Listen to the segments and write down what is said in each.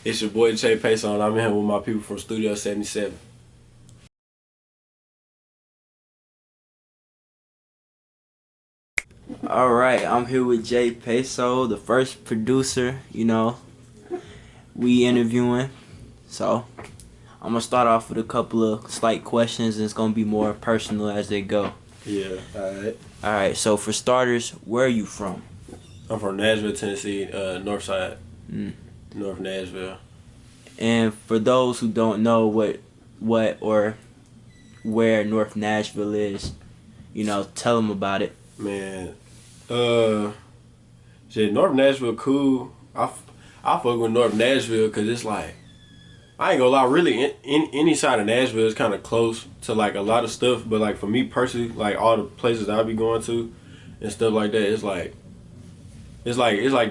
It's your boy Jaypeso, and I'm in here with my people from Studio 77. Alright, I'm here with Jaypeso, the first producer, we interviewing. So, I'm gonna start off with a couple of slight questions, and it's gonna be more personal as they go. Yeah, alright. Alright, so for starters, where are you from? I'm from Nashville, Tennessee, north side. Mm. North Nashville. And for those who don't know what or where North Nashville is, tell them about it. Man, shit, North Nashville cool. I fuck with North Nashville because it's like, I ain't gonna lie, really, in any side of Nashville is kind of close to like a lot of stuff. But like for me personally, like all the places I be going to and stuff like that, it's like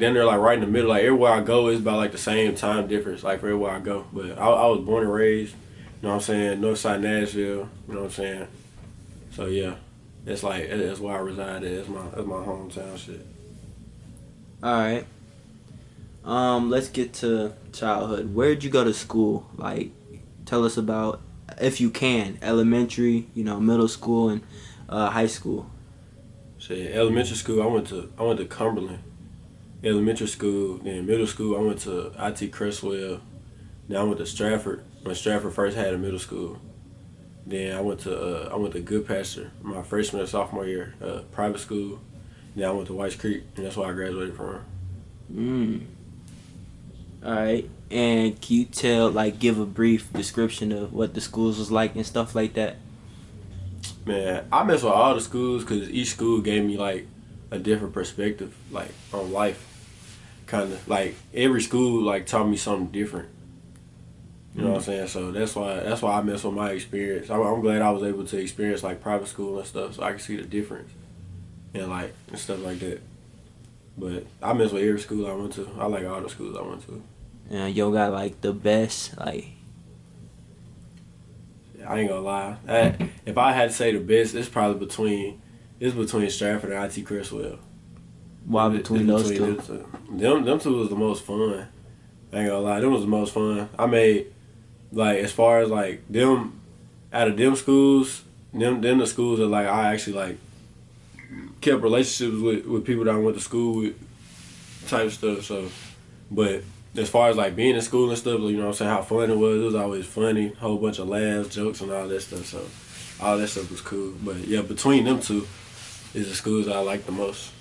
down there like right in the middle. Like everywhere I go is about like the same time difference. Like for everywhere I go, but I was born and raised, you know what I'm saying, north side Nashville. You know what I'm saying. So yeah, it's like that's where I reside at. That's my hometown shit. Alright. Let's get to childhood. Where did you go to school? Like, tell us about, if you can, elementary, middle school, and high school. Shit, elementary school, I went to Cumberland. Elementary school, then middle school, I went to IT Crestwell. Then I went to Stratford when Stratford first had a middle school. Then I went to Good Pasture my freshman and sophomore year, private school. Then I went to Whites Creek, and that's where I graduated from. Alright, and can you give a brief description of what the schools was like and stuff like that? Man, I mess with all the schools because each school gave me like a different perspective, like on life. Kind of like every school like taught me something different. You know what I'm saying? So that's why I mess with my experience. I'm glad I was able to experience like private school and stuff, so I can see the difference and stuff like that. But I mess with every school I went to. I like all the schools I went to. And yo got like the best, like. I ain't gonna lie. If I had to say the best, it's probably between Stratford and IT Crestwell. Why between those two? Them two was the most fun. I ain't gonna lie, them was the most fun. I made like as far as like them out of them schools, them the schools that like I actually like kept relationships with people that I went to school with type stuff. So, but as far as like being in school and stuff, you know what I'm saying, how fun it was always funny, whole bunch of laughs, jokes, and all that stuff. So, all that stuff was cool. But yeah, between them two is the schools I like the most.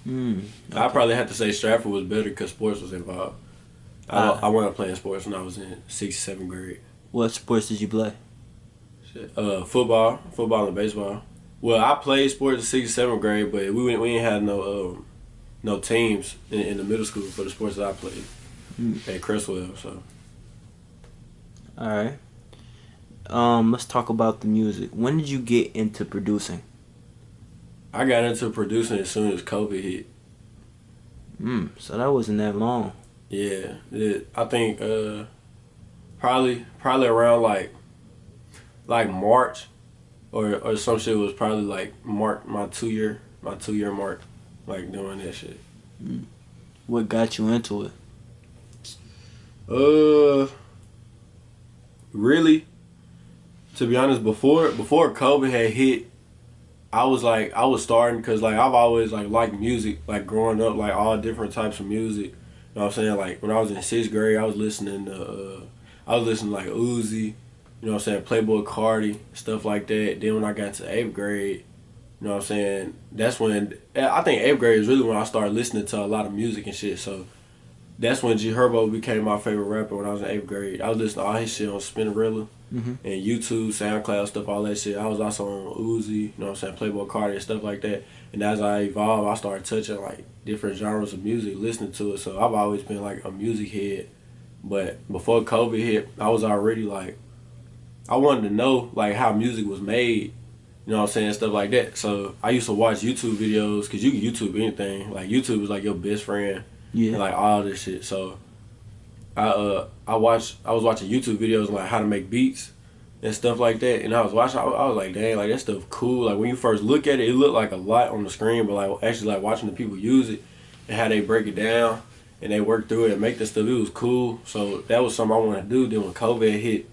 Okay. I probably have to say Stratford was better because sports was involved. I wound up playing sports when I was in 6th, 7th grade. What sports did you play? Football and baseball. Well, I played sports in 6th, 7th grade, but we ain't had no teams in the middle school for the sports that I played at Crestwell. So. All right. Let's talk about the music. When did you get into producing? I got into producing as soon as COVID hit. So that wasn't that long. Yeah, I think probably around like March or some shit was probably like my two year mark, like doing that shit. What got you into it? Really, to be honest, before COVID had hit, I was starting because like I've always like liked music, like growing up, like all different types of music. You know what I'm saying? Like when I was in 6th grade, I was listening to like Uzi, you know what I'm saying, Playboy Cardi, stuff like that. Then when I got to 8th grade, you know what I'm saying, that's when I think 8th grade is really when I started listening to a lot of music and shit. So that's when G Herbo became my favorite rapper when I was in 8th grade. I was listening to all his shit on Spinnerella and YouTube, SoundCloud, stuff, all that shit. I was also on Uzi, you know what I'm saying, Playboy Cardi and stuff like that. And as I evolved, I started touching like different genres of music, listening to it. So I've always been like a music head. But before COVID hit, I was already like, I wanted to know like how music was made, you know what I'm saying, stuff like that. So I used to watch YouTube videos because you can YouTube anything. Like YouTube is like your best friend. Yeah. And like all this shit. So I was watching YouTube videos on like how to make beats and stuff like that, and I was like, dang, like that stuff cool. Like when you first look at it, it looked like a lot on the screen, but like actually like watching the people use it and how they break it down and they work through it and make the stuff. It was cool. So that was something I wanted to do. Then when COVID hit,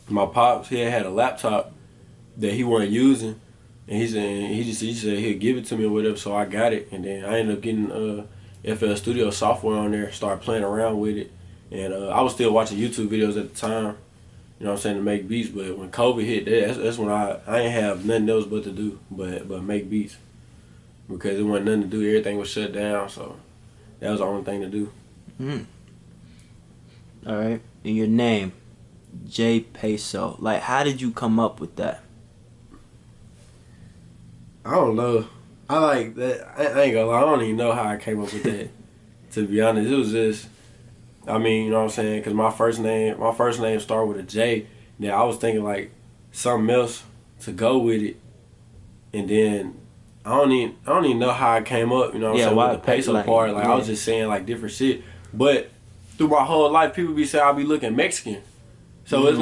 my pops, he had a laptop that he wasn't using, and he said he'd give it to me or whatever. So I got it, and then I ended up getting FL Studio software on there. Started playing around with it, and I was still watching YouTube videos at the time. You know what I'm saying, to make beats. But when COVID hit, that's when I ain't have nothing else but to do but make beats, because it wasn't nothing to do. Everything was shut down, so that was the only thing to do. All right. And your name, Jaypeso. Like, how did you come up with that? I don't know. I like that. I ain't gonna lie. I don't even know how I came up with that. To be honest, it was just. I mean, you know what I'm saying? Because my first name started with a J. Then I was thinking like something else to go with it, and then I don't even know how I came up. You know what I'm saying? With the peso part, like I was just saying like different shit. But through my whole life, people be saying I be looking Mexican, so it's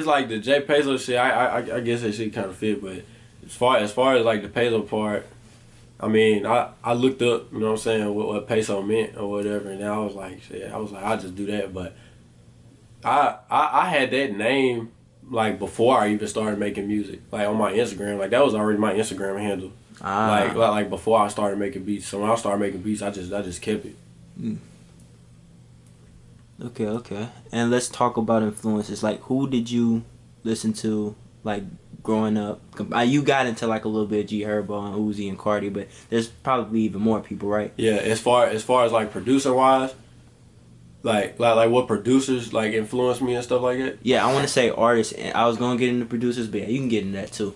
like the J peso shit. I guess that shit kind of fit, but as far as like the peso part. I mean, I looked up, you know what I'm saying, what peso meant or whatever, and then I was like, shit, I'll just do that. But I had that name like before I even started making music, like on my Instagram, like that was already my Instagram handle, like before I started making beats. So when I started making beats, I just kept it. Okay. And let's talk about influences. Like, who did you listen to, like, growing up? You got into like a little bit of G Herbo and Uzi and Cardi, but there's probably even more people, right? Yeah, as far as like producer wise, like what producers like influenced me and stuff like that. Yeah, I want to say artists, and I was gonna get into producers, but yeah, you can get into that too.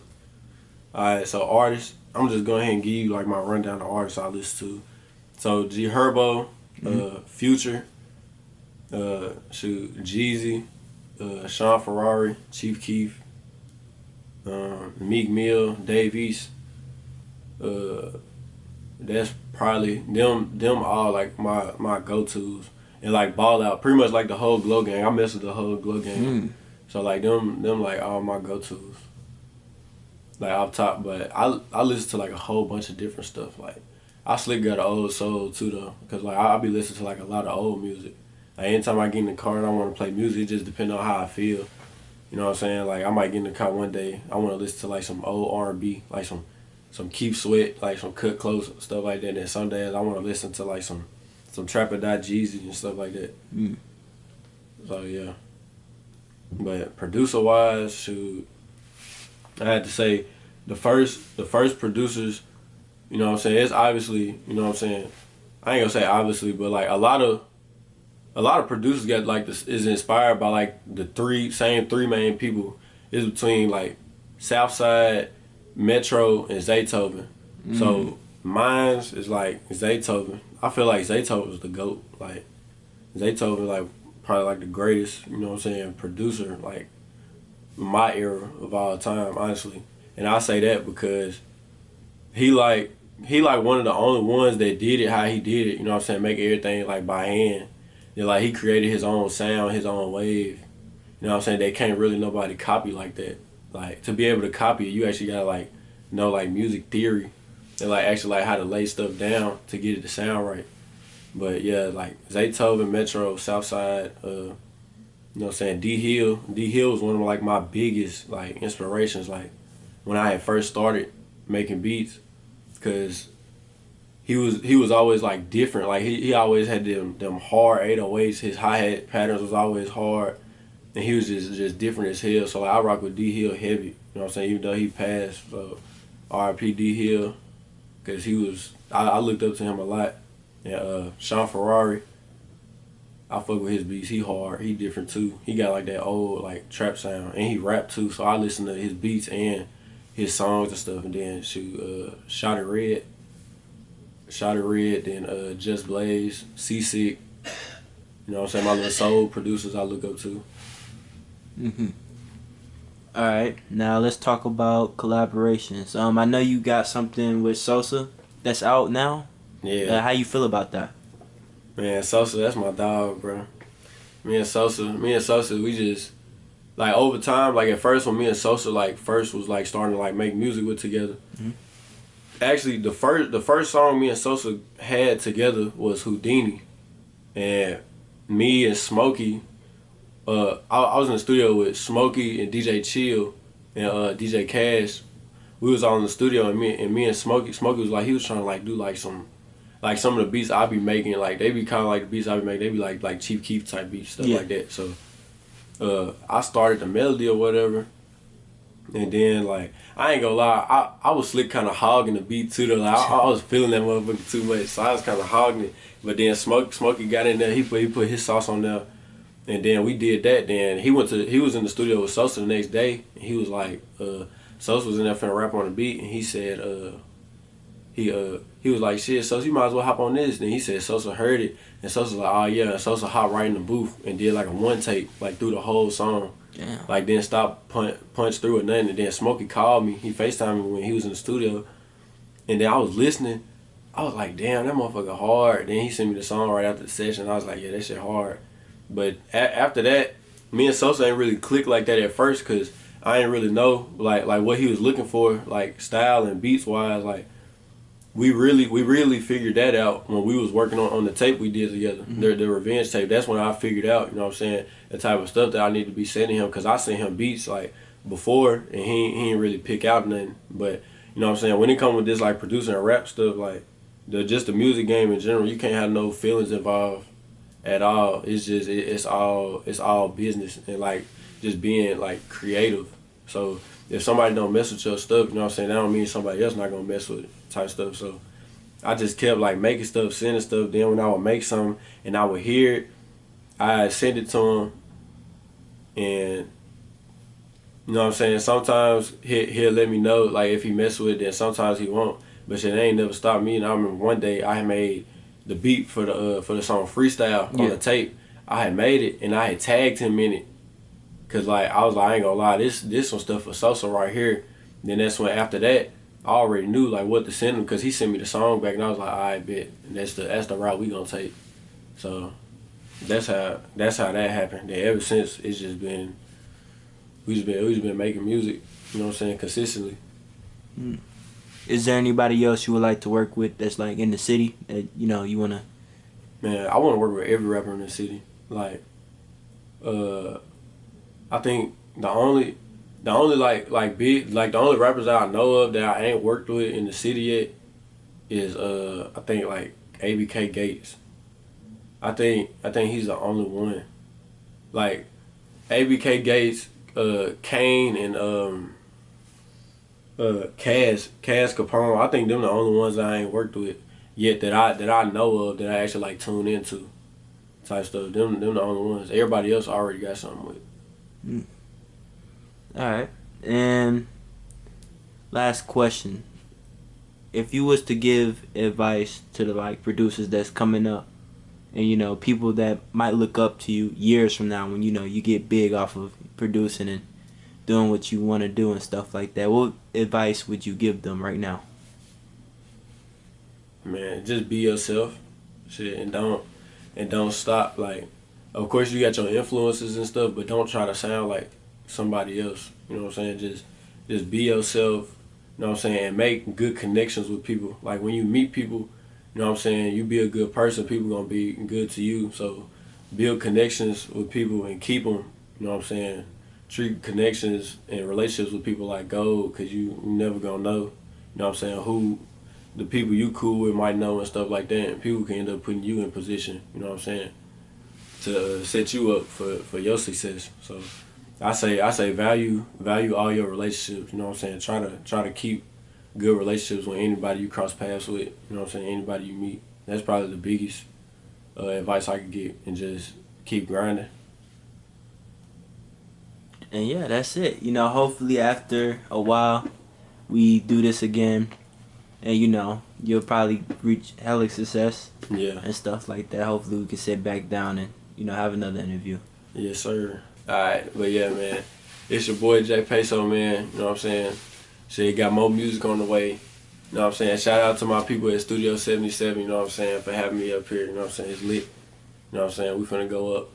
Alright, so artists, I'm just going ahead and give you like my rundown of artists I listen to. So G Herbo, Future, Jeezy, Sean Ferrari, Chief Keef, Meek Mill, Dave East. That's probably them all like my go-tos. And like Ball Out, pretty much like the whole Glow Gang. I mess with the whole Glow Gang. So like them like all my go-tos. Like off top, but I listen to like a whole bunch of different stuff. Like I slick got an old soul too though, cause like I be listening to like a lot of old music. Like anytime I get in the car and I want to play music, it just depends on how I feel. You know what I'm saying? Like I might get in the car one day, I want to listen to like some old R&B, like some Keith Sweat, like some Cut Close stuff like that. And some days I want to listen to like some Trap or Die Jeezy and stuff like that. So yeah. But producer wise, shoot, I had to say the first producers, you know what I'm saying, it's obviously, you know what I'm saying, I ain't gonna say obviously, but like a lot of producers got like this is inspired by like the same three main people. It's between like Southside, Metro, and Zaytoven. So mine's is like Zaytoven. I feel like Zaytoven's the GOAT. Like Zaytoven like probably like the greatest, you know what I'm saying, producer like my era of all time, honestly. And I say that because he like one of the only ones that did it how he did it, you know what I'm saying, make everything like by hand. And like he created his own sound, his own wave. You know what I'm saying? They can't really nobody copy like that. Like to be able to copy it, you actually gotta like know like music theory and like actually like how to lay stuff down to get it to sound right. But yeah, like Zaytoven, Metro, Southside, you know what I'm saying, D Hill. D Hill was one of like my biggest like inspirations like when I had first started making beats, because he was always like different. Like he always had them hard 808s. His hi-hat patterns was always hard, and he was just different as hell. So like I rock with D Hill heavy. You know what I'm saying? Even though he passed, so R.I.P. D Hill, because he was I looked up to him a lot. And Sean Ferrari, I fuck with his beats. He hard. He different too. He got like that old like trap sound, and he rap too. So I listen to his beats and his songs and stuff. And then Shot It Red, then Just Blaze, Seasick. You know what I'm saying? My little soul producers I look up to. All right, now let's talk about collaborations. I know you got something with Salsa that's out now. Yeah. How you feel about that? Man, Salsa, that's my dog, bro. Me and Salsa, we just like over time. Like at first, when me and Salsa like first was like starting to like make music with together. Actually, the first song me and Salsa had together was Houdini. and me and Smokey, I was in the studio with Smokey and DJ Chill and DJ Cash. We was all in the studio, and me and Smokey was like, he was trying to like do some of the beats I be making, like they be kind of like the beats I be making, they be like Chief Keef type beats, stuff like that. So I started the melody or whatever, and then like I ain't gonna lie, I was slick kind of hogging the beat too though. Like, I was feeling that motherfucker too much, so I was kind of hogging it. But then Smokey got in there, he put his sauce on there, and then we did that. Then he was in the studio with Salsa the next day, and he was like, Salsa was in there finna rap on the beat, and he said, he was like, shit, Sosa, you might as well hop on this. Then he said Sosa heard it, and Sosa was like, oh yeah, and Sosa hopped right in the booth and did like a one take, like through the whole song. Damn. Like didn't stop punch through or nothing. And then Smokey called me. He FaceTimed me when he was in the studio, and then I was listening. I was like, damn, that motherfucker hard. Then he sent me the song right after the session. I was like, yeah, that shit hard. But after that, me and Sosa ain't really clicked like that at first, cause I ain't really know like what he was looking for, like style and beats wise, like. We really figured that out when we was working on the tape we did together, the Revenge tape. That's when I figured out, you know what I'm saying, the type of stuff that I need to be sending him, because I sent him beats like before and he ain't really pick out nothing. But you know what I'm saying, when it comes with this like producing and rap stuff, like just the music game in general, you can't have no feelings involved at all. It's just it's all business and like just being like creative. So if somebody don't mess with your stuff, you know what I'm saying, that don't mean somebody else not gonna mess with it type stuff. So I just kept like making stuff, sending stuff. Then when I would make something and I would hear it, I'd send it to him, and you know what I'm saying, sometimes he'll let me know like if he mess with it, then sometimes he won't. But shit, they ain't never stopped me. And I remember one day I had made the beat for the song Freestyle on the tape. I had made it and I had tagged him in it. Cause like I was like, I ain't gonna lie, this some stuff for Sosa right here. Then that's when after that I already knew like what to send him, cause he sent me the song back and I was like, alright, bet. And that's the route we gonna take. So that's how that happened. Then ever since it's just been we just been making music, you know what I'm saying, consistently. Is there anybody else you would like to work with that's like in the city that you wanna? Man, I wanna work with every rapper in the city. Like I think the only like big, like the only rappers that I know of that I ain't worked with in the city yet is I think like ABK Gates. I think he's the only one. Like ABK Gates, Kane, and Cass Capone. I think them the only ones that I ain't worked with yet that I know of, that I actually like tune into type stuff. Them the only ones. Everybody else I already got something with. All right. And last question: if you was to give advice to the like producers that's coming up, and people that might look up to you years from now when you get big off of producing and doing what you want to do and stuff like that, what advice would you give them right now? Man, just be yourself, shit, and don't stop. Like, of course you got your influences and stuff, but don't try to sound like somebody else. You know what I'm saying? Just be yourself. You know what I'm saying? And make good connections with people. Like when you meet people, you know what I'm saying, you be a good person, people gonna be good to you. So build connections with people and keep them. You know what I'm saying? Treat connections and relationships with people like gold, because you never gonna know. You know what I'm saying? Who the people you cool with might know and stuff like that, and people can end up putting you in position. You know what I'm saying? To set you up for your success. So I say value all your relationships. You know what I'm saying? Try to keep good relationships with anybody you cross paths with. You know what I'm saying? Anybody you meet. That's probably the biggest advice I could get, and just keep grinding. And yeah, that's it. Hopefully after a while we do this again, and you'll probably reach hella success. Yeah. And stuff like that. Hopefully we can sit back down and have another interview. Yes, sir. Alright, but yeah, man, it's your boy Jaypeso, man. You know what I'm saying? Shit, got more music on the way. You know what I'm saying? Shout out to my people at Studio 77, you know what I'm saying, for having me up here. You know what I'm saying? It's lit. You know what I'm saying? We finna go up.